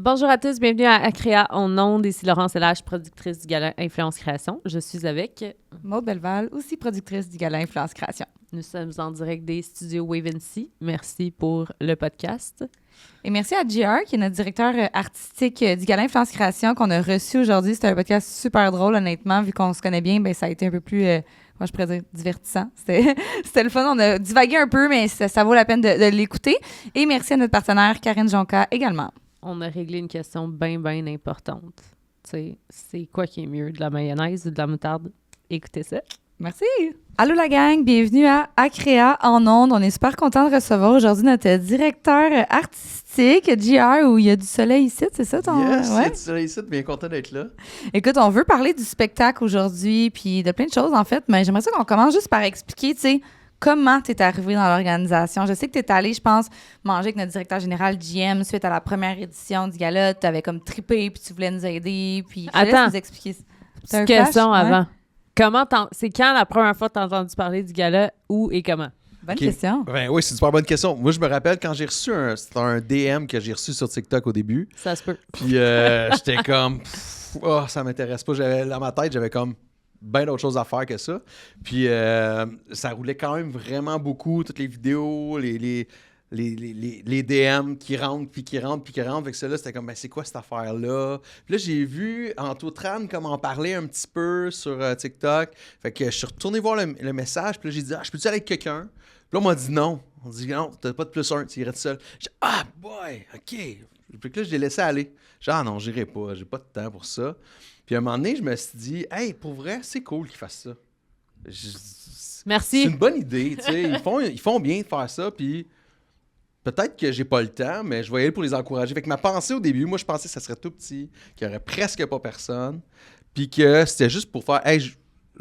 Bonjour à tous, bienvenue à Créa en ondes. Ici Laurence Lage, productrice du gala Influence Création. Je suis avec Maude Belleval, aussi productrice du gala Influence Création. Nous sommes en direct des studios Wave & See. Merci pour le podcast. Et merci à JR, qui est notre directeur artistique du gala Influence Création qu'on a reçu aujourd'hui. C'était un podcast super drôle, honnêtement. Vu qu'on se connaît bien, ben ça a été un peu plus, moi je pourrais dire, divertissant. C'était le fun. On a divagué un peu, mais ça vaut la peine de l'écouter. Et merci à notre partenaire Karine Jonca également. On a réglé une question bien importante. Tu sais, c'est quoi qui est mieux, de la mayonnaise ou de la moutarde? Écoutez ça. Merci. Allô la gang, bienvenue à Créa en ondes. On est super content de recevoir aujourd'hui notre directeur artistique, JR, où il y a du soleil ici, c'est ça ton... Yes, il y a du soleil ici, bien content d'être là. Écoute, on veut parler du spectacle aujourd'hui, puis de plein de choses en fait, mais j'aimerais ça qu'on commence juste par expliquer, tu sais, comment tu es arrivé dans l'organisation. Je sais que tu es allé, je pense, manger avec notre directeur général, JM, suite à la première édition du gala. Tu avais comme trippé, puis tu voulais nous aider, puis je te laisse nous expliquer. Petite question avant. C'est quand la première fois que tu as entendu parler du gala, où et comment? Bonne question. Ben oui, c'est une super bonne question. Moi, je me rappelle quand j'ai reçu c'était un DM que j'ai reçu sur TikTok au début. Ça se peut. Puis j'étais comme, ça m'intéresse pas. Dans ma tête, j'avais comme bien d'autres choses à faire que ça. Puis ça roulait quand même vraiment beaucoup, toutes les vidéos, les DM qui rentrent, puis qui rentrent. Fait que ça, là, c'était comme, ben, c'est quoi cette affaire-là? Puis là, j'ai vu Anto Tran comme en parler un petit peu sur TikTok. Fait que je suis retourné voir le message. Puis là, j'ai dit, je peux-tu aller avec quelqu'un? Puis là, on m'a dit non. On dit, non, t'as pas de plus un, tu irais tout seul. J'ai dit, boy, OK. Puis que là, je l'ai laissé aller. J'ai dit, non, j'irai pas. J'ai pas de temps pour ça. Puis à un moment donné, je me suis dit, hey, pour vrai, c'est cool qu'ils fassent ça. Merci. C'est une bonne idée, tu sais. Ils font bien de faire ça, puis peut-être que j'ai pas le temps, mais je vais y aller pour les encourager. Fait que ma pensée au début, moi, je pensais que ça serait tout petit, qu'il y aurait presque pas personne, puis que c'était juste pour faire, hey, je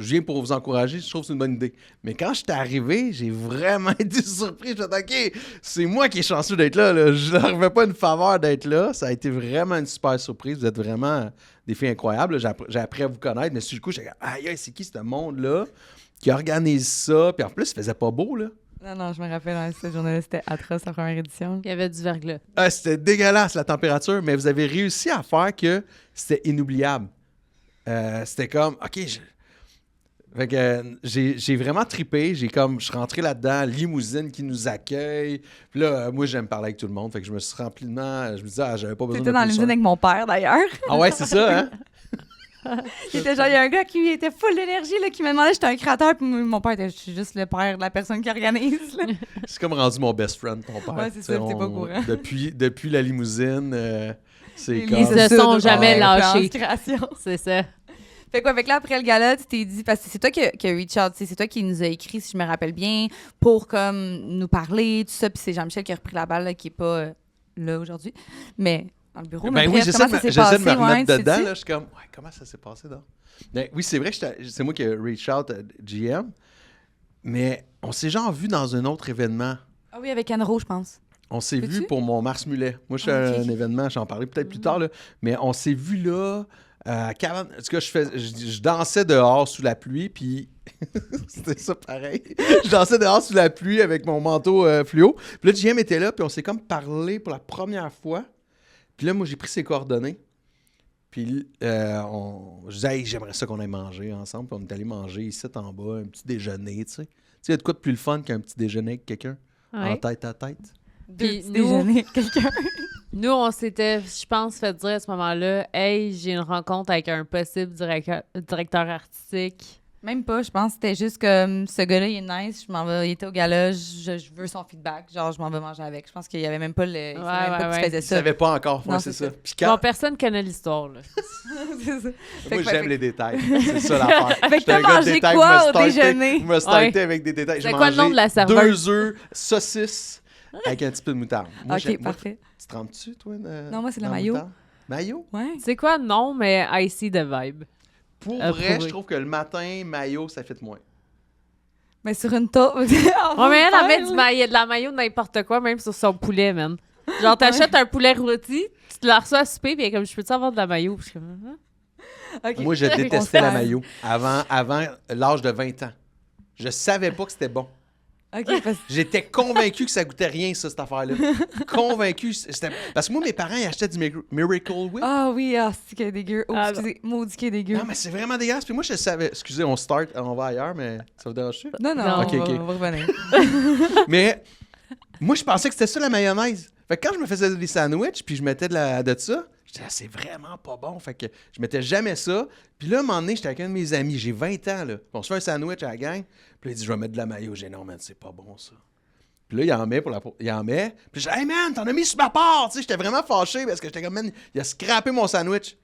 viens pour vous encourager, je trouve que c'est une bonne idée. Mais quand j'étais arrivé, j'ai vraiment été surpris. Je me suis dit, OK, c'est moi qui est chanceux d'être là. Je leur fais pas une faveur d'être là. Ça a été vraiment une super surprise. Vous êtes vraiment des filles incroyables. J'ai appris à vous connaître, mais sur le coup, j'étais comme, aïe, c'est qui ce monde-là qui organise ça? Puis en plus, il faisait pas beau, là. Non, je me rappelle, cette journée-là, c'était atroce, la première édition. Il y avait du verglas. C'était dégueulasse, la température, mais vous avez réussi à faire que c'était inoubliable. C'était comme, OK, fait que j'ai vraiment trippé. Je suis rentré là-dedans, limousine qui nous accueille. Puis là, moi, j'aime parler avec tout le monde. Fait que je me suis remplement... Je me disais, j'avais pas besoin de... T'étais dans la limousine avec mon père, d'ailleurs. Ah ouais, c'est ça, hein? Il y a un gars qui était full d'énergie, là, qui me demandait, j'étais un créateur, puis mon père était, je suis juste le père de la personne qui organise. Là. C'est comme rendu mon best friend, ton père. Ouais, c'est ça, t'es pas au courant. Depuis la limousine, c'est comme... Ils se sont jamais lâchés. C'est ça. Fait que là, après le gala, tu t'es dit, parce que c'est toi qui a reach out, c'est toi qui nous a écrit, si je me rappelle bien, pour comme nous parler, tout ça, puis c'est Jean-Michel qui a repris la balle, là, qui est pas là aujourd'hui, mais dans le bureau. Ben mais oui, bref, j'essaie de me remettre dedans, sais-tu? là, je suis comme, ouais, comment ça s'est passé, donc? Ben, oui, c'est vrai que c'est moi qui ai reach out à GM, mais on s'est genre vu dans un autre événement. Ah oui, avec Anne Rowe, je pense. On s'est vu pour mon Mars Mulet. Moi, je fais un événement, j'en parlais peut-être plus tard, là, mais on s'est vu là... en tout cas, je dansais dehors sous la pluie, puis c'était ça pareil. Je dansais dehors sous la pluie avec mon manteau fluo. Puis là, JM était là, puis on s'est comme parlé pour la première fois. Puis là, moi, j'ai pris ses coordonnées. Puis je disais, hey, j'aimerais ça qu'on aille manger ensemble. Puis on est allé manger ici en bas, un petit déjeuner, tu sais. Tu sais, il y a de quoi de plus le fun qu'un petit déjeuner avec quelqu'un, en tête à tête. Deux petits déjeuners avec quelqu'un. Nous, on s'était, je pense, fait dire à ce moment-là, « Hey, j'ai une rencontre avec un possible directeur artistique. » Même pas, je pense que c'était juste comme, ce gars-là, il est nice, il était au gala, je veux son feedback, genre, je m'en vais manger avec. Je pense qu'il y avait même pas le... Il savait même pas que tu faisais ça. Il savait pas encore, non, c'est ça. Puis bon, personne connaît l'histoire, là. C'est ça. Moi, j'aime les détails. C'est ça l'affaire. Fait que t'as mangé quoi au déjeuner? Je me startais avec des détails. C'est quoi le nom de la serveuse? 2 œufs, saucisses, avec un petit peu de moutarde. Moi, OK, parfait. Tu trempes-tu, toi? Non, moi, c'est la mayo. Mayo? Ouais. C'est quoi? Non, mais I see the vibe. Pour vrai, je trouve que le matin, mayo, ça fit moins. Mais sur une taupe. Ouais, mais elle met de la mayo de n'importe quoi, même sur son poulet, man. Genre, t'achètes un poulet rôti, tu te la reçois à souper, puis elle est comme, je peux-tu avoir de la mayo? Puis je suis comme, Okay. Moi, je détestais la mayo avant l'âge de 20 ans. Je savais pas que c'était bon. OK, parce que J'étais convaincu que ça goûtait rien, ça, cette affaire-là. Convaincu. Parce que moi, mes parents, ils achetaient du Miracle Whip. ah oui, c'est qu'il est dégueu. Oh, Ah, excusez, maudit qu'il est dégueu. Non, mais c'est vraiment dégueulasse. Puis moi, je savais. Excusez, on va ailleurs, mais ça vous dérange? Non, Non. Ok, on ok. va revenir. Mais moi, je pensais que c'était ça, la mayonnaise. Fait que quand je me faisais des sandwichs, puis je mettais de ça, je disais, c'est vraiment pas bon. Fait que je mettais jamais ça. Puis là, à un moment donné, j'étais avec un de mes amis. J'ai 20 ans, là. On se fait un sandwich à la gang. Puis là, il dit, je vais mettre de la mayo. J'ai dit, non, man, c'est pas bon, ça. Puis là, il en met il en met. Puis je dis, hey, man, t'en as mis sur ma part. Tu sais, j'étais vraiment fâché parce que j'étais comme, man, il a scrappé mon sandwich.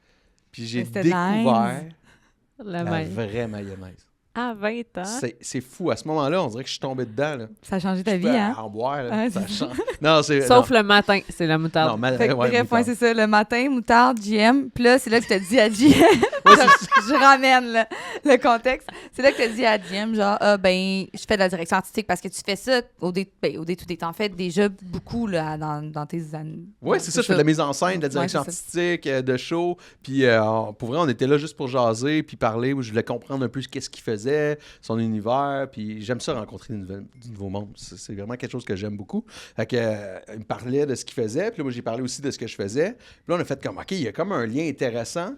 Puis j'ai Mais c'était découvert La la même. vraie mayonnaise. À 20 ans. C'est fou. À ce moment-là, on dirait que je suis tombé dedans, là. Ça a changé ta Je vie, peux hein? en boire, là. Ouais, Ça c'est change. Non, c'est... Sauf non. le matin, c'est la moutarde. Non, Fait que ouais, bref, moutarde. c'est ça. Le matin, moutarde, JM. Puis là, c'est là que tu as dit à JM. je ramène le contexte. C'est là que tu as dit à JM, genre, je fais de la direction artistique parce que tu fais ça au day-to-day. T'en fais déjà beaucoup là, dans tes années. Oui, c'est ça. Je fais de la mise en scène, de la direction Ouais, c'est artistique, de show. Puis, pour vrai, on était là juste pour jaser, puis parler, où je voulais comprendre un peu qu'est-ce qu'il faisait, son univers. Puis, j'aime ça, rencontrer du nouveau monde. C'est vraiment quelque chose que j'aime beaucoup. Fait que, il me parlait de ce qu'il faisait, puis là, moi, j'ai parlé aussi de ce que je faisais. Puis là, on a fait comme, OK, il y a comme un lien intéressant.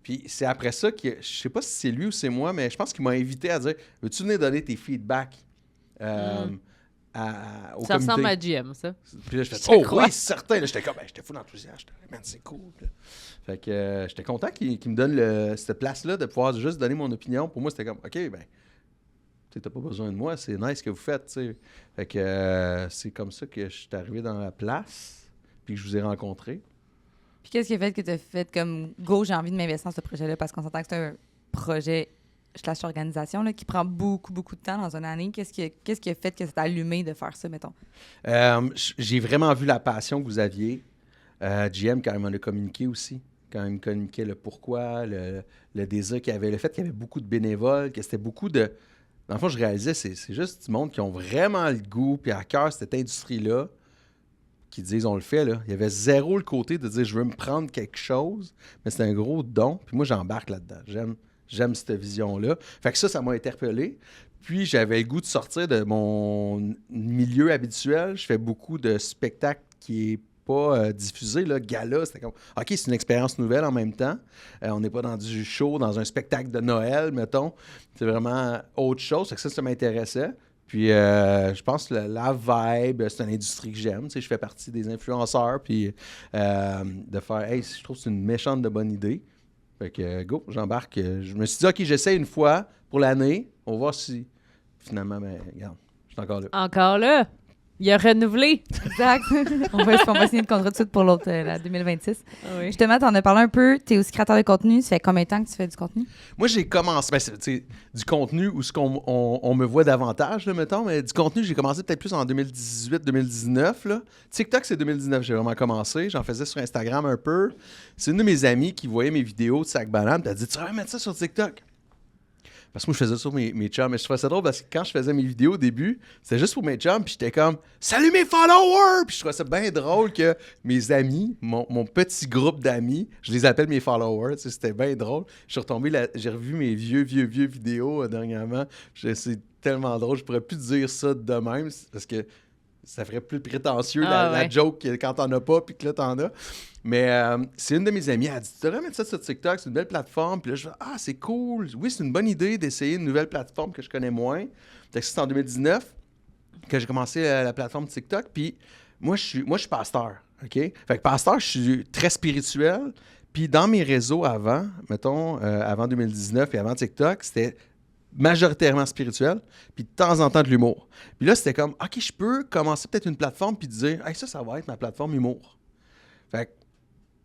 Puis, c'est après ça que, je sais pas si c'est lui ou c'est moi, mais je pense qu'il m'a invité à dire, veux-tu venir donner tes feedbacks au Ça comité? ressemble à GM, ça. Puis là, je fais Je te oh crois. oui, certain. Là, j'étais comme, j'étais full enthousiaste. J'étais, man, c'est cool. Là. Fait que j'étais content qu'il me donne cette place-là de pouvoir juste donner mon opinion. Pour moi, c'était comme, OK, ben, tu t'as pas besoin de moi. C'est nice ce que vous faites, tu sais. Fait que c'est comme ça que je suis arrivé dans la place, puis que je vous ai rencontré. Puis qu'est-ce qui a fait que tu as fait comme go, j'ai envie de m'investir dans ce projet-là parce qu'on s'entend que c'est un projet / organisation là, qui prend beaucoup, beaucoup de temps dans une année. Qu'est-ce qui a fait que ça t'a allumé de faire ça, mettons? J'ai vraiment vu la passion que vous aviez. GM, quand il m'en a communiqué aussi. Quand il me communiquait le pourquoi, le désir qu'il y avait, le fait qu'il y avait beaucoup de bénévoles, que c'était beaucoup de... Dans le fond, je réalisais, c'est juste du monde qui ont vraiment le goût puis à cœur cette industrie-là, qui disent on le fait, là. Il y avait zéro le côté de dire je veux me prendre quelque chose, mais c'est un gros don. Puis moi, j'embarque là-dedans. J'aime cette vision-là. Fait que ça m'a interpellé. Puis j'avais le goût de sortir de mon milieu habituel. Je fais beaucoup de spectacles qui est pas diffusé, là, gala, c'était comme, OK, c'est une expérience nouvelle en même temps. On n'est pas dans du show, dans un spectacle de Noël, mettons. C'est vraiment autre chose. Fait que ça m'intéressait. Puis je pense que la vibe, c'est une industrie que j'aime. Tu sais, je fais partie des influenceurs. Puis de faire, hey, je trouve que c'est une méchante de bonne idée. Fait que go, j'embarque. Je me suis dit, OK, j'essaie une fois pour l'année. On va voir si finalement, ben, regarde, je suis encore là. Encore là. Il a renouvelé. Exact. on va signer le contrat de suite pour l'autre, la 2026. Oui. Justement, tu en as parlé un peu. Tu es aussi créateur de contenu. Ça fait combien de temps que tu fais du contenu? Moi, j'ai commencé, ben, c'est du contenu où on me voit davantage, là, mettons, mais du contenu, j'ai commencé peut-être plus en 2018-2019. Là. TikTok, c'est 2019, j'ai vraiment commencé. J'en faisais sur Instagram un peu. C'est une de mes amies qui voyait mes vidéos de sac banane, puis elle a dit, tu vas mettre ça sur TikTok? Parce que moi, je faisais ça pour mes chums. Mais je trouvais ça drôle parce que quand je faisais mes vidéos au début, c'était juste pour mes chums. Puis j'étais comme « Salut mes followers! » Puis je trouvais ça bien drôle que mes amis, mon petit groupe d'amis, je les appelle mes followers. Tu sais, c'était bien drôle. Je suis retombé, j'ai revu mes vieux vidéos dernièrement. C'est tellement drôle. Je pourrais plus dire ça de même parce que ça ferait plus prétentieux la joke quand t'en as pas puis que là t'en as. Mais c'est une de mes amies, elle a dit, tu devrais mettre ça sur TikTok, c'est une belle plateforme. Puis là, je dis, ah, c'est cool. Oui, c'est une bonne idée d'essayer une nouvelle plateforme que je connais moins. C'est en 2019 que j'ai commencé la plateforme TikTok. Puis moi, je suis pasteur, OK? Fait que pasteur, je suis très spirituel. Puis dans mes réseaux avant, mettons, avant 2019 et avant TikTok, c'était majoritairement spirituel, puis de temps en temps de l'humour. Puis là, c'était comme, OK, je peux commencer peut-être une plateforme puis dire, hey, ça va être ma plateforme humour. Fait que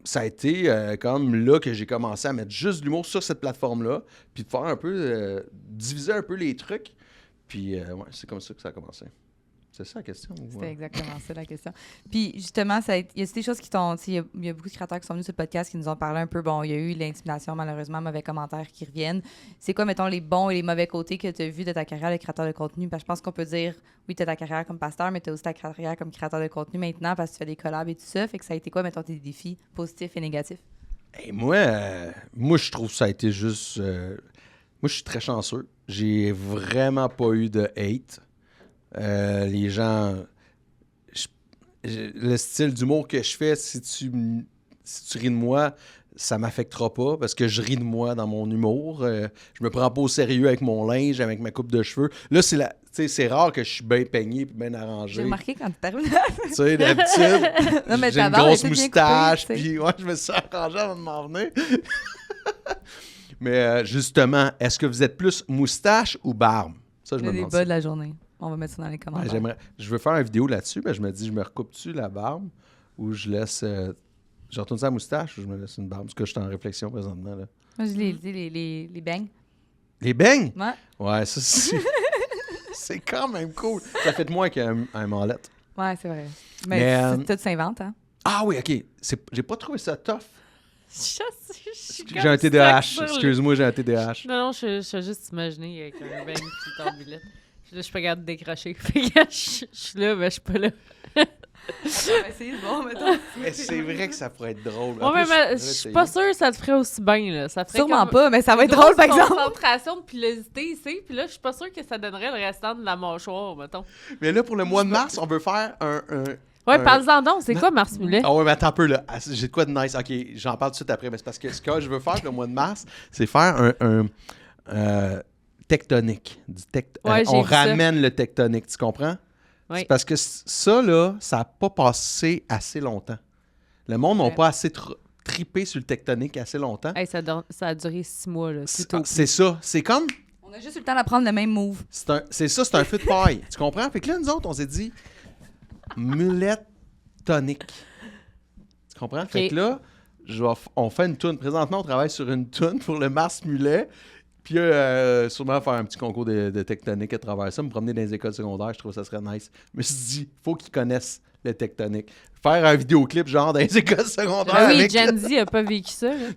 ça a été comme là que j'ai commencé à mettre juste de l'humour sur cette plateforme-là, puis de faire un peu, diviser un peu les trucs. Puis, ouais, c'est comme ça que ça a commencé. C'est ça la question? C'était exactement ça la question. Puis justement, il y a des choses qui t'ont... Il y a beaucoup de créateurs qui sont venus sur le podcast qui nous ont parlé un peu. Bon, il y a eu l'intimidation, malheureusement, mauvais commentaires qui reviennent. C'est quoi, mettons, les bons et les mauvais côtés que tu as vus de ta carrière de créateur de contenu? Parce que je pense qu'on peut dire, oui, tu as ta carrière comme pasteur, mais tu as aussi ta carrière comme créateur de contenu maintenant parce que tu fais des collabs et tout ça. Fait que ça a été quoi, mettons, tes défis positifs et négatifs? Hey, moi, je trouve que ça a été juste... moi, je suis très chanceux. J'ai vraiment pas eu de hate. Les gens... le style d'humour que je fais, si tu ris de moi, ça m'affectera pas parce que je ris de moi dans mon humour. Je me prends pas au sérieux avec mon linge, avec ma coupe de cheveux. Là, c'est rare que je suis bien peigné et bien arrangé. J'ai remarqué quand tu arrives Tu sais, d'habitude, Non, mais j'ai ta une barbe grosse était bien moustache, coupée, tu sais. puis ouais, je me suis arrangé avant de m'en venir. Mais justement, est-ce que vous êtes plus moustache ou barbe? Ça, je Le me demande. débat de la journée. On va mettre ça dans les Ouais, commentaires. je veux faire une vidéo là-dessus, mais je me dis, je me recoupe-tu la barbe ou je laisse... je retourne ça à la moustache ou je me laisse une barbe? Parce que je suis en réflexion présentement. Là. Moi, je l'ai dit, les bangs. Les beignes? Ouais. Ouais, ça, c'est quand même cool. Ça fait de moins qu'un mallette. Ouais, c'est vrai. Mais, Mais tout s'invente, hein? Ah oui, OK. J'ai pas trouvé ça tough. Je suis J'ai un comme TDAH. stuck sur le- Excuse-moi, j'ai un TDAH. Non, je suis juste imaginé avec un bain qui tombulette. Là, je suis pas capable de décrocher. Fait que je suis là, mais je suis pas là. C'est bon, mettons. Mais c'est vrai que ça pourrait être drôle. Ouais, mais je suis pas sûre que ça te ferait aussi bien, là. Ça ferait Sûrement comme pas, mais ça va être une drôle, par grosse exemple. concentration de pilosité ici, puis là, je suis pas sûre que ça donnerait le restant de la mâchoire, mettons. Mais là, pour le mois de mars, on veut faire un... Ouais, parle-en donc. C'est quoi Mars Mulet? Ah ouais, mais attends un peu, là. J'ai de quoi de nice. OK, j'en parle tout de suite après. Mais c'est parce que ce que je veux faire pour le mois de mars, c'est faire un tectonique. Ouais, j'ai on vu ça. ramène le tectonique, tu comprends? Oui. C'est parce que ça, là, ça n'a pas passé assez longtemps. Le monde n'a Ouais. pas assez trippé sur le tectonique assez longtemps. Hey, ça a duré 6 mois, là. Tout au C'est ça. C'est comme... On a juste eu le temps d'apprendre le même move. C'est un feu de paille. Tu comprends? Fait que là, nous autres, on s'est dit mulette tonique. Tu comprends? Fait que là, on fait une toune. Présentement, on travaille sur une toune pour le Mars Mulet. Puis sûrement faire un petit concours de tectonique à travers ça. Me promener dans les écoles secondaires, je trouve que ça serait nice. Je me suis dit, faut qu'ils connaissent le tectonique. Faire un vidéoclip genre dans les écoles secondaires. Ah oui, avec Gen Z a pas vécu ça, là.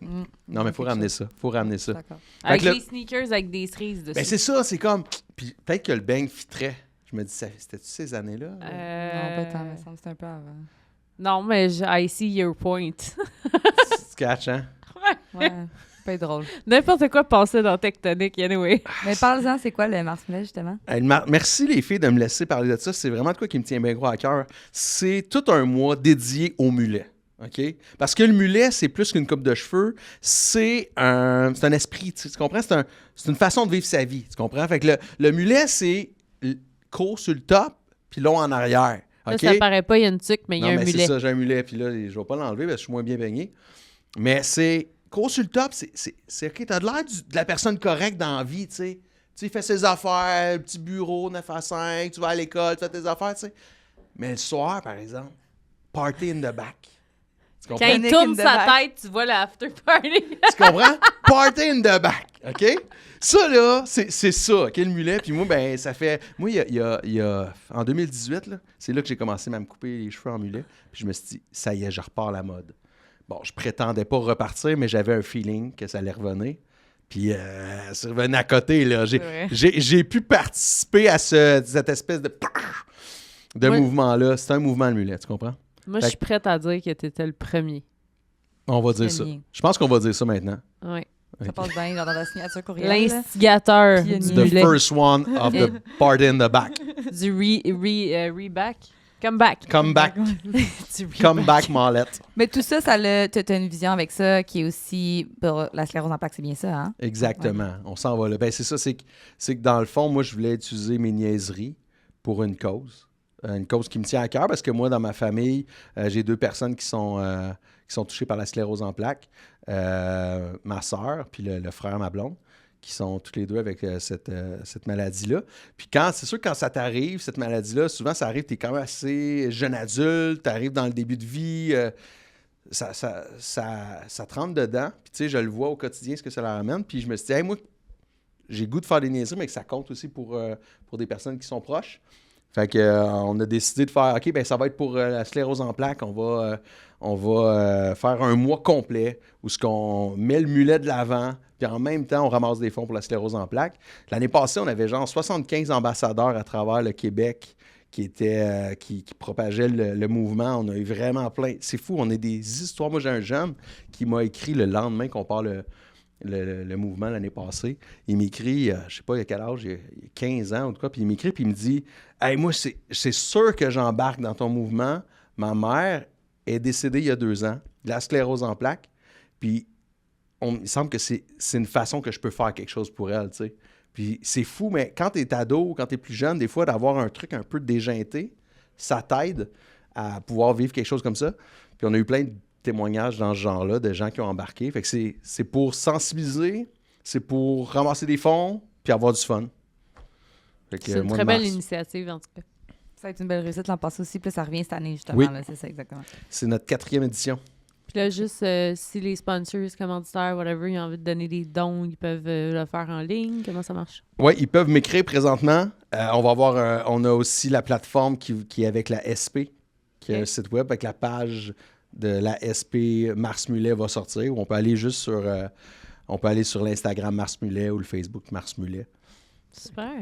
Non, mais il faut ramener ça. Faut ramener ça. D'accord. Avec que là- des sneakers avec des cerises dessus. Ben c'est ça, c'est comme... Puis peut-être que le bang fitterait. Je me dis, c'était-tu ces années-là? Non, pas tant, mais ça me semble que c'est un peu avant. Non, mais I see your point. Tu catches, hein? Ouais, pas drôle. N'importe quoi passait dans Tectonique, anyway. Mais parle-en, c'est quoi le Mars Mulet, justement? Hey, merci les filles de me laisser parler de ça. C'est vraiment de quoi qui me tient bien gros à cœur. C'est tout un mois dédié au mulet. OK? Parce que le mulet, c'est plus qu'une coupe de cheveux. C'est un esprit. Tu comprends? C'est une façon de vivre sa vie. Tu comprends? Fait que le mulet, c'est court sur le top puis long en arrière. Là, OK? ça paraît pas, il y a une tuque, mais il y Non, a un mais c'est mulet. ça, j'ai un mulet. Puis là, je vais pas l'enlever parce que je suis moins bien baigné. Mais c'est court sur le top, c'est OK, t'as de l'air de la personne correcte dans la vie, tu sais. Tu sais, il fait ses affaires, petit bureau, 9 à 5, tu vas à l'école, tu fais tes affaires, tu sais. Mais le soir, par exemple, party in the back. Tu comprends? Quand il Panic tourne in the sa back. tête, tu vois l'after party. Tu comprends? Party in the back, OK? Ça, là, c'est ça, OK, le mulet. Puis moi, ben, ça fait... Moi, il y a en 2018, là, c'est là que j'ai commencé à me couper les cheveux en mulet. Puis je me suis dit, ça y est, je repars à la mode. Bon, je prétendais pas repartir, mais j'avais un feeling que ça allait revenir. Puis ça revenait à côté, là. vrai. J'ai pu participer à cette espèce de Ouais. mouvement-là. C'est un mouvement, le mulet, tu comprends? Moi, je suis prête à dire que t'étais le premier. On va dire ça. Pionnier. Je pense qu'on va dire ça maintenant. Oui. Ça passe bien, genre dans la signature courriel. là. L'instigateur Pionnier. du The mulet. first one of the party in the back. Du reback. Comeback. Come back. Du Come back, Mallette. Mais tout ça, t'as une vision avec ça qui est aussi... pour la sclérose en plaques, c'est bien ça, hein? Exactement. On s'en va là. Ben, c'est ça. C'est que dans le fond, moi, je voulais utiliser mes niaiseries pour une cause. Une cause qui me tient à cœur parce que moi, dans ma famille, j'ai 2 personnes qui sont touchées par la sclérose en plaques. Ma sœur puis le frère, ma blonde, qui sont tous les deux avec cette maladie-là. Puis c'est sûr que quand ça t'arrive, cette maladie-là, souvent ça arrive, tu es quand même assez jeune adulte, tu arrives dans le début de vie, ça te rentre dedans. Puis tu sais, je le vois au quotidien, ce que ça leur amène. Puis je me suis dit, hey, moi, j'ai le goût de faire des niaiseries, mais que ça compte aussi pour des personnes qui sont proches. Fait que on a décidé de faire, OK, ben ça va être pour la sclérose en plaques. On va faire un mois complet où on met le mulet de l'avant, puis en même temps, on ramasse des fonds pour la sclérose en plaques. L'année passée, on avait genre 75 ambassadeurs à travers le Québec qui propageaient le mouvement. On a eu vraiment plein. C'est fou, on a des histoires. Moi, j'ai un jeune qui m'a écrit le lendemain qu'on part le mouvement l'année passée. Il m'écrit, je sais pas il a quel âge, il a 15 ans ou quoi, puis il m'écrit, puis il me dit « Hey, moi, c'est sûr que j'embarque dans ton mouvement. Ma mère est décédée il y a 2 ans, de la sclérose en plaques, puis il semble que c'est une façon que je peux faire quelque chose pour elle, tu sais. Puis c'est fou, mais quand t'es ado, quand t'es plus jeune, des fois, d'avoir un truc un peu déjanté, ça t'aide à pouvoir vivre quelque chose comme ça. Puis on a eu plein de témoignages dans ce genre-là de gens qui ont embarqué. Fait que c'est pour sensibiliser, c'est pour ramasser des fonds, puis avoir du fun. Fait que, C'est une mois très de belle mars, initiative, en tout cas. Ça a été une belle réussite l'an passé aussi. Puis là, ça revient cette année, justement. Oui. Là, c'est ça, exactement. c'est notre 4e édition. Puis là, juste si les sponsors, commanditaires, whatever, ils ont envie de donner des dons, ils peuvent le faire en ligne. Comment ça marche? Oui, ils peuvent m'écrire présentement. On va avoir on a aussi la plateforme qui est avec la SP, qui est un site web avec la page de la SP Mars Mulet va sortir. Où on peut aller juste sur on peut aller sur l'Instagram Mars Mulet ou le Facebook Mars Mulet. Super.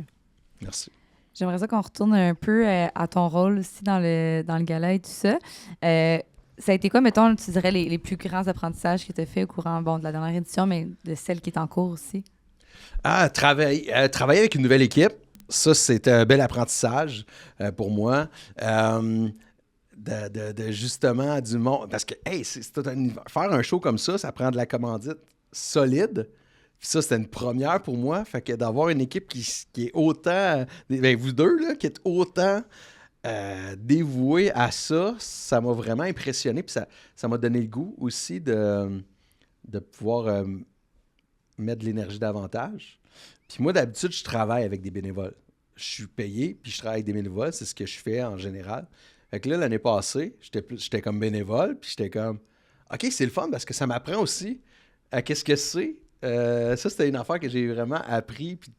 Merci. J'aimerais ça qu'on retourne un peu à ton rôle aussi dans le gala et tout ça. Ça a été quoi, mettons, tu dirais, les plus grands apprentissages que tu as fait au courant de la dernière édition, mais de celle qui est en cours aussi? Travailler avec une nouvelle équipe, ça, c'est un bel apprentissage pour moi. De justement du monde. Parce que, hey, c'est tout faire un show comme ça prend de la commandite solide. Puis ça, c'était une première pour moi. Fait que d'avoir une équipe qui est autant. Ben, vous deux, là, qui êtes autant dévoués à ça, ça m'a vraiment impressionné. Puis ça m'a donné le goût aussi de pouvoir mettre de l'énergie davantage. Puis moi, d'habitude, je travaille avec des bénévoles. Je suis payé, puis je travaille avec des bénévoles. C'est ce que je fais en général. Fait que là, l'année passée, j'étais comme bénévole, puis j'étais comme, OK, c'est le fun parce que ça m'apprend aussi à qu'est-ce que c'est. Ça, c'était une affaire que j'ai vraiment appris, puis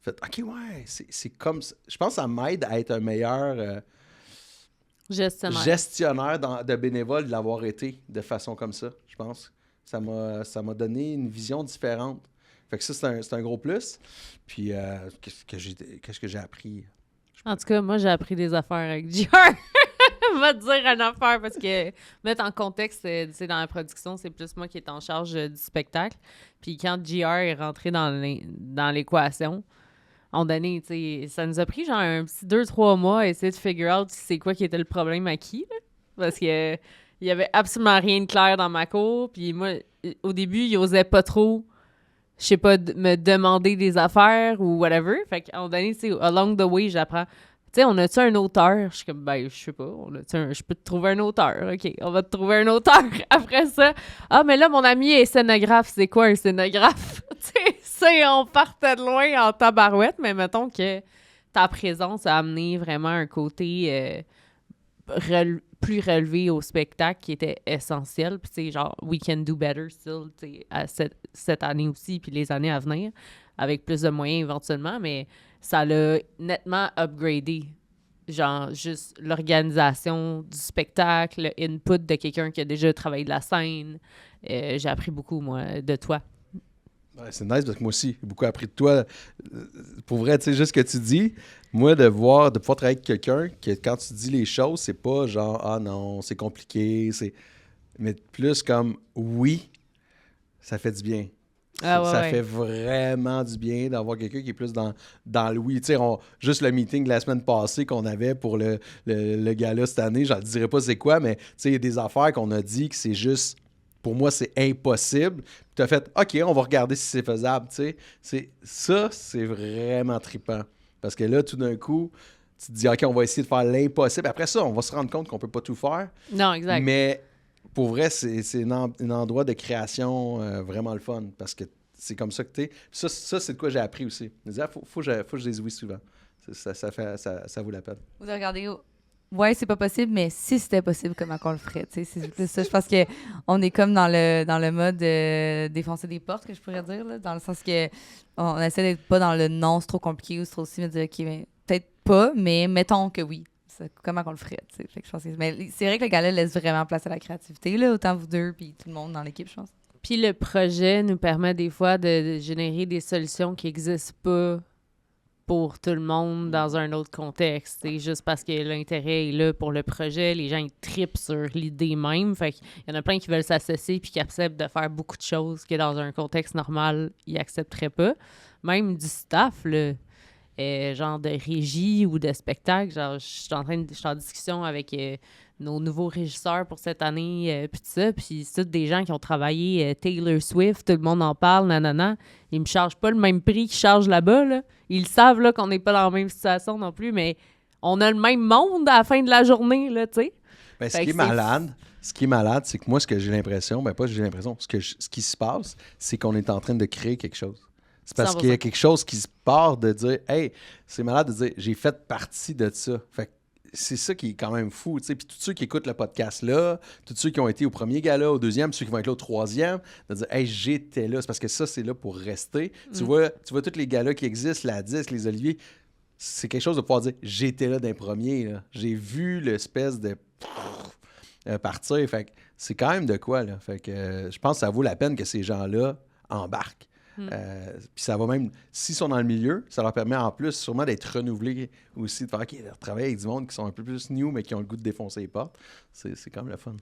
fait, OK, ouais, c'est comme ça. Je pense que ça m'aide à être un meilleur gestionnaire de bénévoles, de l'avoir été de façon comme ça, je pense. Ça m'a donné une vision différente. Fait que ça, c'est un gros plus. Puis, qu'est-ce que j'ai appris? En tout cas, moi, j'ai appris des affaires avec JR. Va te dire une affaire parce que mettre en contexte, c'est dans la production, c'est plus moi qui est en charge du spectacle. Puis quand JR est rentré dans l'équation, on donné, tu sais, ça nous a pris genre un petit 2-3 mois à essayer de figure out c'est quoi qui était le problème à qui, là. Parce que il y avait absolument rien de clair dans ma cour. Puis moi, au début, il osait pas trop, je sais pas, me demander des affaires ou whatever. Fait qu'à un moment donné, tu sais, along the way, j'apprends. Tu sais, on a-tu un auteur? Je suis comme, ben, je sais pas. Je peux te trouver un auteur. OK, on va te trouver un auteur. Après ça, mais là, mon ami est scénographe. C'est quoi un scénographe? Tu sais, on partait de loin en tabarouette, mais mettons que ta présence a amené vraiment un côté plus relevé au spectacle qui était essentiel. Puis, tu sais, genre, we can do better still, tu sais, à cette année aussi, puis les années à venir, avec plus de moyens éventuellement, mais ça l'a nettement upgradé. Genre, juste l'organisation du spectacle, le input de quelqu'un qui a déjà travaillé de la scène. J'ai appris beaucoup, moi, de toi. Ouais, c'est nice parce que moi aussi, j'ai beaucoup appris de toi. Pour vrai, tu sais, juste ce que tu dis, moi, de pouvoir travailler avec quelqu'un, que quand tu dis les choses, c'est pas genre, ah non, c'est compliqué, mais plus comme, oui, ça fait du bien. Ça fait vraiment du bien d'avoir quelqu'un qui est plus dans le oui. Tu sais, juste le meeting de la semaine passée qu'on avait pour le gala cette année, je ne dirais pas c'est quoi, mais tu sais, il y a des affaires qu'on a dit que c'est juste, pour moi, c'est impossible. Puis tu as fait, OK, on va regarder si c'est faisable. Tu sais, c'est vraiment trippant. Parce que là, tout d'un coup, tu te dis, OK, on va essayer de faire l'impossible. Après ça, on va se rendre compte qu'on ne peut pas tout faire. Non, exact. Mais pour vrai, c'est un endroit de création vraiment le fun parce que c'est comme ça que tu es. Ça, c'est de quoi j'ai appris aussi. Je me disais, faut que je dise oui souvent. Ça vaut la peine. Vous regardez, ouais, c'est pas possible, mais si c'était possible, comment qu'on le ferait? C'est plus ça. Je pense qu'on est comme dans le mode défoncer des portes, que je pourrais dire, là, dans le sens que on essaie d'être pas dans le non, c'est trop compliqué ou c'est trop aussi, mais dire, OK, mais peut-être pas, mais mettons que oui. Comment qu'on le ferait, tu sais. Fait que je pense mais c'est vrai que le gala laisse vraiment place à la créativité, là, autant vous deux puis tout le monde dans l'équipe, je pense. Puis le projet nous permet des fois de générer des solutions qui n'existent pas pour tout le monde dans un autre contexte. C'est juste parce que l'intérêt est là pour le projet, les gens ils trippent sur l'idée même. Fait qu'il y en a plein qui veulent s'associer puis qui acceptent de faire beaucoup de choses que dans un contexte normal, ils accepteraient pas. Même du staff, là, genre de régie ou de spectacle. Genre, je suis en discussion avec nos nouveaux régisseurs pour cette année, puis tout ça. Puis c'est tous des gens qui ont travaillé Taylor Swift, tout le monde en parle, nanana. Ils me chargent pas le même prix qu'ils chargent là-bas, là. Ils savent là, qu'on n'est pas dans la même situation non plus, mais on a le même monde à la fin de la journée, là, tu sais. Ben, ce qui est malade, c'est que moi, ce que j'ai l'impression, ce qui se passe, c'est qu'on est en train de créer quelque chose. C'est parce 100%. qu'il y a quelque chose qui se part de dire, hey, c'est malade de dire, j'ai fait partie de ça. Fait que c'est ça qui est quand même fou, tu sais. Puis tous ceux qui écoutent le podcast-là, tous ceux qui ont été au premier gala, au deuxième, ceux qui vont être là au troisième, de dire, hey, j'étais là. C'est parce que ça, c'est là pour rester. Tu vois tous les galas qui existent, la disque, les Oliviers, c'est quelque chose de pouvoir dire, j'étais là d'un premier, là. J'ai vu l'espèce de partir. Fait que c'est quand même de quoi, là. Fait que je pense que ça vaut la peine que ces gens-là embarquent. Puis ça va même, s'ils sont dans le milieu, ça leur permet en plus sûrement d'être renouvelés aussi, de faire OK, de travailler avec du monde qui sont un peu plus new, mais qui ont le goût de défoncer les portes. C'est quand même le fun.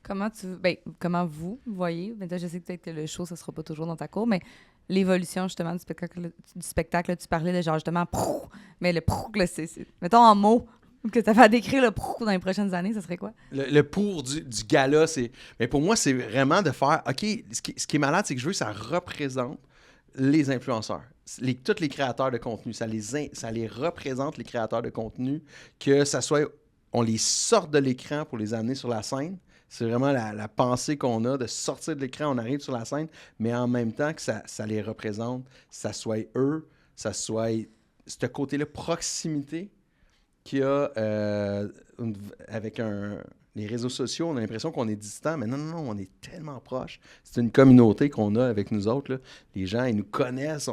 Comment vous voyez, je sais que peut-être que le show, ça sera pas toujours dans ta cour, mais l'évolution justement du spectacle, tu parlais de genre justement, mais le là, c'est mettons en mots, que tu as fait décrire le dans les prochaines années, ça serait quoi? Le pour du gala, c'est. Mais pour moi, c'est vraiment de faire. OK, ce qui est malade, c'est que je veux que ça représente les influenceurs. Tous les créateurs de contenu. Ça les représente, les créateurs de contenu, que ça soit. On les sorte de l'écran pour les amener sur la scène. C'est vraiment la pensée qu'on a de sortir de l'écran, on arrive sur la scène, mais en même temps que ça les représente, ça soit eux, ça soit ce côté-là, proximité qu'il y a avec les réseaux sociaux. On a l'impression qu'on est distant, mais non, on est tellement proche. C'est une communauté qu'on a avec nous autres, là. Les gens, ils nous connaissent.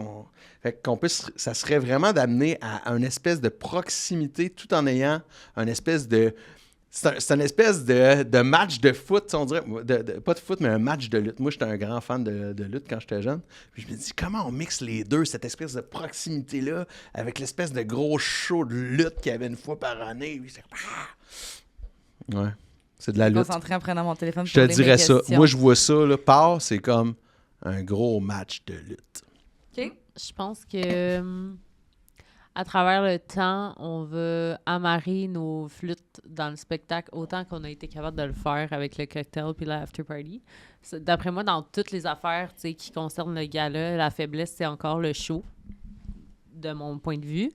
Fait qu'on ça serait vraiment d'amener à une espèce de proximité tout en ayant un espèce de... C'est une espèce de match de foot, on dirait. Pas de foot, mais un match de lutte. Moi, j'étais un grand fan de lutte quand j'étais jeune. Puis je me dis, comment on mixe les deux, cette espèce de proximité-là, avec l'espèce de gros show de lutte qu'il y avait une fois par année. Ouais, c'est de la lutte. Concentré en prenant mon téléphone. Je te dirais ça. Moi, je vois ça, là, c'est comme un gros match de lutte. OK. Je pense que... à travers le temps, on veut amarrer nos flûtes dans le spectacle autant qu'on a été capable de le faire avec le cocktail puis la after party. D'après moi, dans toutes les affaires qui concernent le gala, la faiblesse, c'est encore le show, de mon point de vue,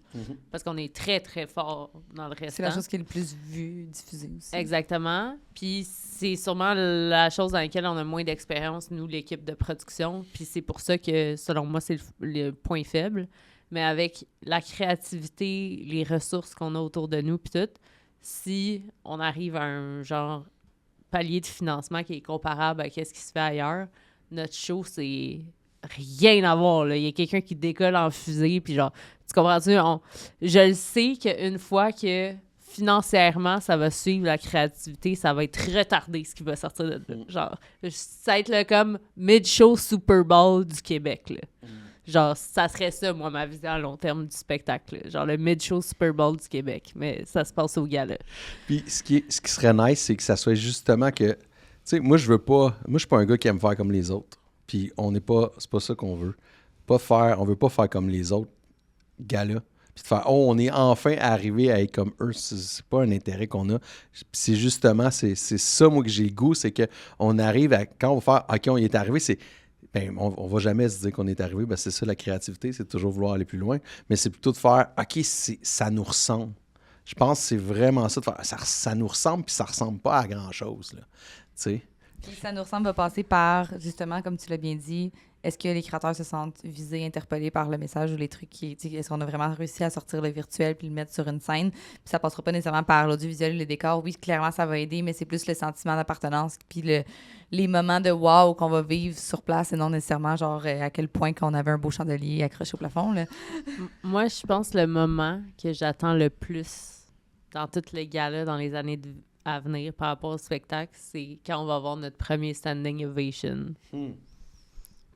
parce qu'on est très, très fort dans le restant. C'est la chose qui est le plus vue, diffusée aussi. Exactement. Puis c'est sûrement la chose dans laquelle on a moins d'expérience, nous, l'équipe de production. Puis c'est pour ça que, selon moi, c'est le point faible. Mais avec la créativité, les ressources qu'on a autour de nous, puis tout, si on arrive à un genre palier de financement qui est comparable à ce qui se fait ailleurs, notre show, c'est rien à voir, là. Il y a quelqu'un qui décolle en fusée, puis genre, tu comprends-tu? Je le sais qu'une fois que financièrement, ça va suivre la créativité, ça va être retardé ce qui va sortir de là. Genre, ça va être le comme mid-show Super Bowl du Québec, là. Genre, ça serait ça, moi, ma vision à long terme du spectacle. Là. Genre le mid-show Super Bowl du Québec. Mais ça se passe au gala. Puis ce qui serait nice, c'est que ça soit justement que... Tu sais, moi, je suis pas un gars qui aime faire comme les autres. Puis c'est pas ça qu'on veut. On veut pas faire comme les autres galas. Puis de faire, on est enfin arrivé à être comme eux. C'est pas un intérêt qu'on a. Puis c'est justement, c'est ça, moi, que j'ai le goût. C'est qu'on arrive à... Quand on va faire, OK, on y est arrivé, c'est... Ben, on va jamais se dire qu'on est arrivé. Ben, c'est ça, la créativité, c'est toujours vouloir aller plus loin. Mais c'est plutôt de faire, OK, ça nous ressemble. Je pense que c'est vraiment ça, de faire, ça nous ressemble, puis ça ressemble pas à grand-chose, là. Tu sais? Puis ça nous ressemble va passer par, justement, comme tu l'as bien dit, est-ce que les créateurs se sentent visés, interpellés par le message ou les trucs est-ce qu'on a vraiment réussi à sortir le virtuel puis le mettre sur une scène? Puis ça passera pas nécessairement par l'audiovisuel ou les décors. Oui, clairement, ça va aider, mais c'est plus le sentiment d'appartenance puis les moments de wow qu'on va vivre sur place et non nécessairement genre à quel point qu'on avait un beau chandelier accroché au plafond, là. Moi, je pense le moment que j'attends le plus dans toutes les galas dans les années à venir par rapport au spectacle, c'est quand on va avoir notre premier standing ovation.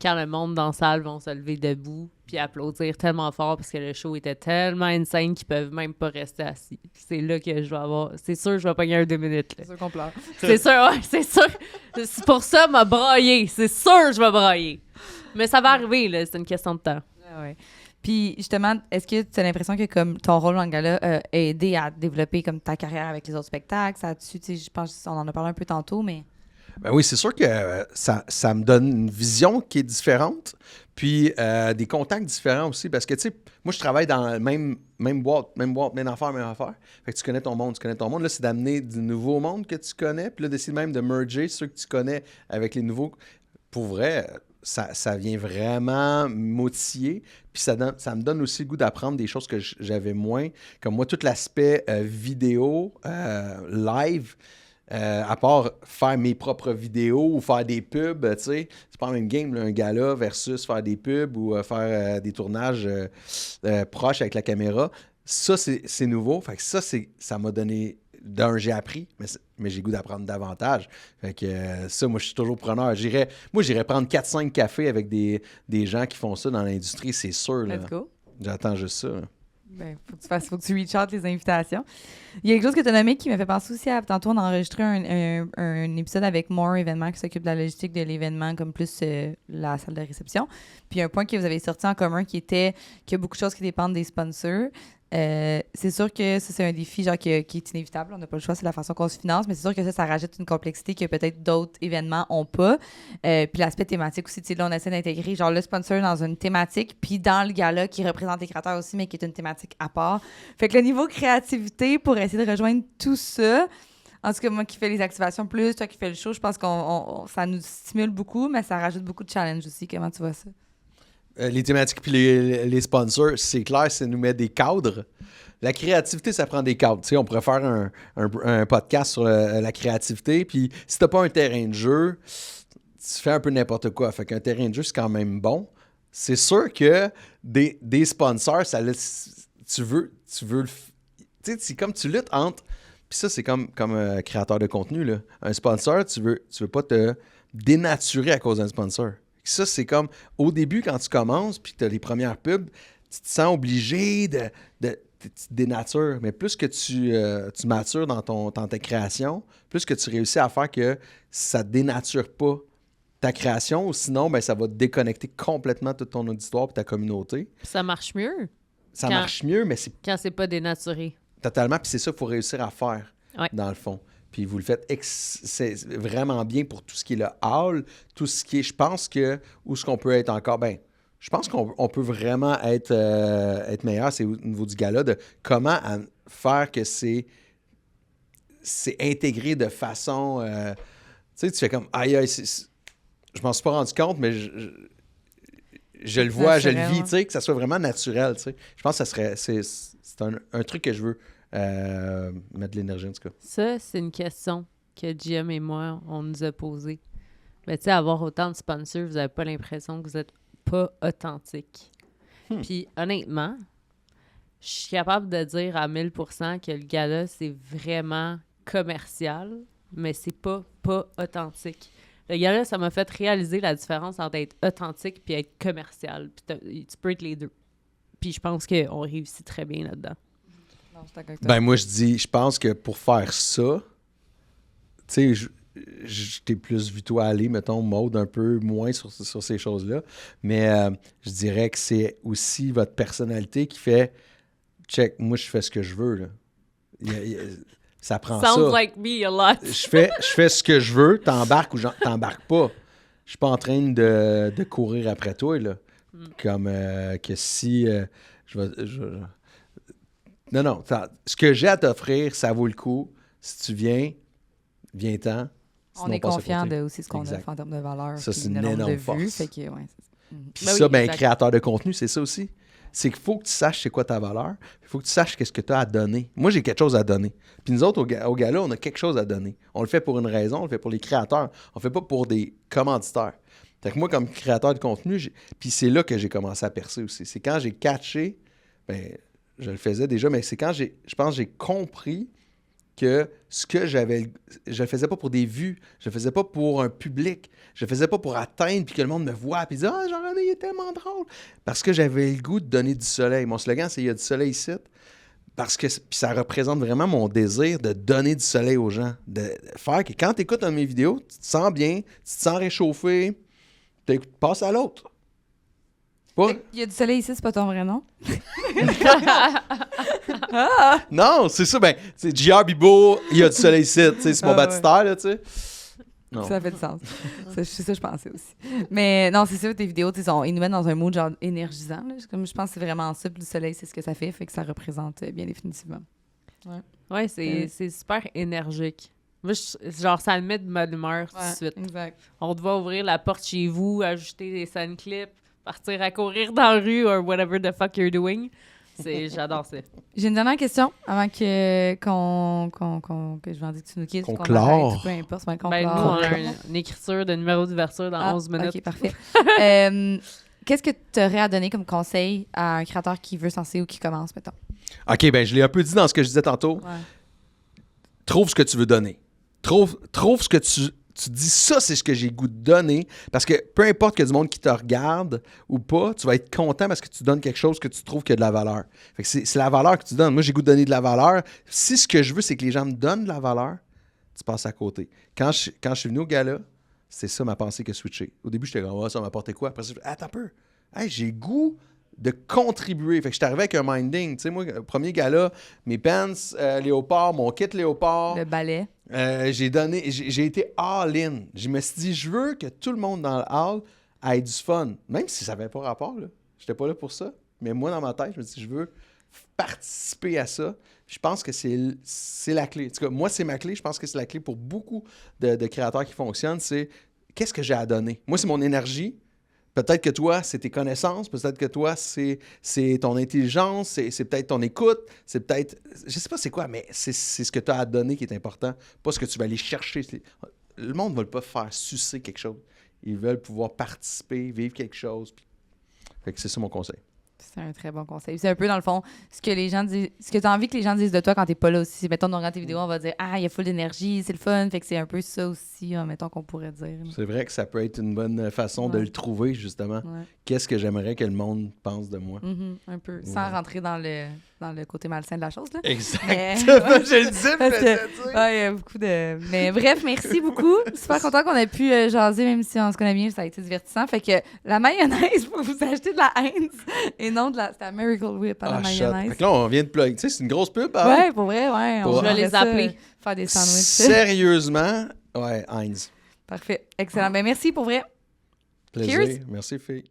quand le monde dans la salle vont se lever debout puis applaudir tellement fort parce que le show était tellement insane qu'ils peuvent même pas rester assis. C'est là que je vais avoir... C'est sûr, je vais pogner un 2 minutes. Là. C'est sûr qu'on pleure. C'est sûr, ouais, c'est sûr. C'est pour ça, m'a braillé. C'est sûr, je vais brailler. Mais ça va arriver, là. C'est une question de temps. Ouais. Puis justement, est-ce que tu as l'impression que comme ton rôle dans le gala a aidé à développer comme ta carrière avec les autres spectacles? Ça a-tu, tu sais, je pense qu'on en a parlé un peu tantôt, mais... Ben oui, c'est sûr que ça me donne une vision qui est différente, puis des contacts différents aussi, parce que, tu sais, moi, je travaille dans la même boîte, même affaire. Fait que tu connais ton monde. Là, c'est d'amener du nouveau monde que tu connais, puis là, d'essayer même de merger ceux que tu connais avec les nouveaux. Pour vrai, ça vient vraiment m'outiller, puis ça me donne aussi le goût d'apprendre des choses que j'avais moins, comme moi, tout l'aspect vidéo, live, à part faire mes propres vidéos ou faire des pubs, tu sais, c'est pas le même game, là, un gala versus faire des pubs ou faire des tournages proches avec la caméra. Ça, c'est nouveau. Fait que ça m'a donné... J'ai appris, mais j'ai le goût d'apprendre davantage. Fait que ça, moi, je suis toujours preneur. J'irais prendre 4-5 cafés avec des gens qui font ça dans l'industrie, c'est sûr. Là. Let's go. J'attends juste ça. Ben, faut que tu reach out les invitations. Il y a quelque chose que tu as nommé qui m'a fait penser aussi à... Tantôt, on a enregistré un épisode avec More Événements qui s'occupe de la logistique de l'événement, comme plus la salle de réception. Puis un point que vous avez sorti en commun qui était qu'il y a beaucoup de choses qui dépendent des sponsors. C'est sûr que ça, c'est un défi genre, qui est inévitable. On n'a pas le choix, c'est la façon qu'on se finance, mais c'est sûr que ça rajoute une complexité que peut-être d'autres événements n'ont pas. Puis l'aspect thématique aussi, tu sais, là, on essaie d'intégrer genre le sponsor dans une thématique, puis dans le gala qui représente les créateurs aussi, mais qui est une thématique à part. Fait que le niveau créativité pour essayer de rejoindre tout ça, en tout cas, moi qui fais les activations plus, toi qui fais le show, je pense que ça nous stimule beaucoup, mais ça rajoute beaucoup de challenge aussi. Comment tu vois ça? Les thématiques puis les sponsors, c'est clair, ça nous met des cadres. La créativité, ça prend des cadres. Tu sais, on pourrait faire un podcast sur la créativité, puis si t'as pas un terrain de jeu, tu fais un peu n'importe quoi. Fait qu'un terrain de jeu, c'est quand même bon. C'est sûr que des sponsors, ça laisse, tu veux le... Tu sais, c'est comme tu luttes entre... Puis ça, c'est comme créateur de contenu, là. Un sponsor, tu veux pas te dénaturer à cause d'un sponsor. Ça, c'est comme au début, quand tu commences, puis tu as les premières pubs, tu te sens obligé de te dénaturer. Mais plus que tu matures dans ta création, plus que tu réussis à faire que ça ne dénature pas ta création, ou sinon, ben, ça va te déconnecter complètement tout ton auditoire et ta communauté. Ça marche mieux. Ça marche mieux, mais c'est... Quand c'est pas dénaturé. Totalement, puis c'est ça qu'il faut réussir à faire, dans le fond. Puis vous le faites c'est vraiment bien pour tout ce qui est le hall, tout ce qui est, je pense que, où est-ce qu'on peut être encore, ben, je pense qu'on peut vraiment être meilleur, c'est au niveau du gala, de comment faire que c'est intégré de façon, tu sais, tu fais comme, aïe, je m'en suis pas rendu compte, mais je le vois, je le vis, tu sais, que ça soit vraiment naturel, tu sais. Je pense que c'est un truc que je veux mettre de l'énergie, en tout cas. Ça, c'est une question que Jim et moi, on nous a posée. Mais tu sais, avoir autant de sponsors, vous n'avez pas l'impression que vous n'êtes pas authentique. Puis honnêtement, je suis capable de dire à 1000% que le gala, c'est vraiment commercial, mais c'est pas authentique. Le gala, ça m'a fait réaliser la différence entre être authentique puis être commercial. Puis tu peux être les deux. Puis je pense qu'on réussit très bien là-dedans. Ben moi, je pense que pour faire ça, tu sais, je t'ai plus vu toi aller, mettons, Maude, un peu moins sur ces choses-là, mais je dirais que c'est aussi votre personnalité qui fait « check, moi, je fais ce que je veux, là. » Ça prend ça. Sounds like me a lot. je fais ce que je veux, t'embarques ou t'embarques pas. Je suis pas en train de courir après toi, là. Comme que si Non, ce que j'ai à t'offrir, ça vaut le coup. Si tu viens-t'en. On est confiant de aussi ce qu'on offre en termes de valeur. Ça, c'est une énorme force. Puis ça, ben, créateur de contenu, c'est ça aussi. C'est qu'il faut que tu saches c'est quoi ta valeur. Il faut que tu saches qu'est-ce que tu as à donner. Moi, j'ai quelque chose à donner. Puis nous autres, au gala, on a quelque chose à donner. On le fait pour une raison, on le fait pour les créateurs. On le fait pas pour des commanditaires. Fait que moi, comme créateur de contenu, puis c'est là que j'ai commencé à percer aussi. C'est quand j'ai catché, ben, je le faisais déjà, mais c'est quand je pense que j'ai compris que ce que j'avais... Je le faisais pas pour des vues. Je le faisais pas pour un public. Je le faisais pas pour atteindre puis que le monde me voit puis dire « Ah, Jean-René, il est tellement drôle! » Parce que j'avais le goût de donner du soleil. Mon slogan, c'est « Il y a du soleil ici. » Parce que puis ça représente vraiment mon désir de donner du soleil aux gens. De faire que quand tu écoutes mes vidéos, tu te sens bien, tu te sens réchauffé, passe à l'autre. Pas... Il y a du soleil ici, c'est pas ton vrai nom? Non, c'est ça. Ben, c'est JR Bibo, il y a du soleil ici. C'est mon baptistère, là, tu sais. Non. Ça fait du sens. C'est ça que je pensais aussi. Mais non, c'est sûr, tes vidéos, ils nous mettent dans un mood genre énergisant. Là. Comme je pense que c'est vraiment ça. Puis le soleil, c'est ce que ça fait. Fait que ça représente bien définitivement. Ouais, c'est super énergique. Moi, genre, ça me met de bonne humeur tout de suite. Exact. On doit ouvrir la porte chez vous, ajouter des sound clips, partir à courir dans la rue or whatever the fuck you're doing. J'adore ça. J'ai une dernière question avant que je vais en dire que tu nous quittes. Qu'on clore. Peu importe, qu'on Ben, nous, clore. on a une écriture de numéro d'ouverture dans 11 minutes. OK, parfait. Qu'est-ce que tu aurais à donner comme conseil à un créateur qui veut se lancer ou qui commence, mettons? OK, ben je l'ai un peu dit dans ce que je disais tantôt. Ouais. Trouve ce que tu veux donner. Trouve ce que tu dis, ça, c'est ce que j'ai goût de donner. Parce que peu importe qu'il y a du monde qui te regarde ou pas, tu vas être content parce que tu donnes quelque chose que tu trouves qui a de la valeur. Fait que c'est la valeur que tu donnes. Moi, j'ai goût de donner de la valeur. Si ce que je veux, c'est que les gens me donnent de la valeur, tu passes à côté. Quand je suis venu au gala, c'est ça ma pensée qui a switché. Au début, j'étais comme, ça m'a apporté quoi? Après, attends un peu. Hey, j'ai goût de contribuer. Fait que je suis arrivé avec un minding. Tu sais, moi, le premier gala, mes pants léopard, mon kit léopard. Le ballet. J'ai été all-in. Je me suis dit, je veux que tout le monde dans le hall ait du fun. Même si ça n'avait pas rapport, là. J'étais pas là pour ça. Mais moi, dans ma tête, je me dis, je veux participer à ça. Je pense que c'est la clé. En tout cas, moi, c'est ma clé. Je pense que c'est la clé pour beaucoup de créateurs qui fonctionnent. C'est qu'est-ce que j'ai à donner? Moi, c'est mon énergie. Peut-être que toi, c'est tes connaissances. Peut-être que toi, c'est ton intelligence. C'est peut-être ton écoute. C'est peut-être... Je sais pas c'est quoi, mais c'est ce que tu as à donner qui est important. Pas ce que tu vas aller chercher. Le monde ne veut pas faire sucer quelque chose. Ils veulent pouvoir participer, vivre quelque chose. Fait que c'est ça mon conseil. C'est un très bon conseil. C'est un peu, dans le fond, ce que les gens disent, ce que tu as envie que les gens disent de toi quand t'es pas là aussi. Mettons, dans tes vidéos, on va dire « Ah, il y a full d'énergie, c'est le fun. » Fait que c'est un peu ça aussi, mettons, qu'on pourrait dire. C'est vrai que ça peut être une bonne façon de le trouver, justement. Ouais. Qu'est-ce que j'aimerais que le monde pense de moi? Un peu. Sans rentrer dans le côté malsain de la chose, là. Exactement. Mais... Je le disais, parce que, il y a beaucoup de... Mais bref, merci beaucoup. Super content qu'on ait pu jaser, même si on se connaît bien, ça a été divertissant. Fait que la mayonnaise, pour vous acheter de la Heinz et non de la... C'était la Miracle Whip à la mayonnaise. Fait que là, on vient de plug. Tu sais, c'est une grosse pub, hein? Ouais, pour vrai, ouais. Pour... Je vais les appeler. Faire des sandwichs. Sérieusement, ouais, Heinz. Parfait. Excellent. Ben merci pour vrai. Plaisir. Cheers. Merci, fille.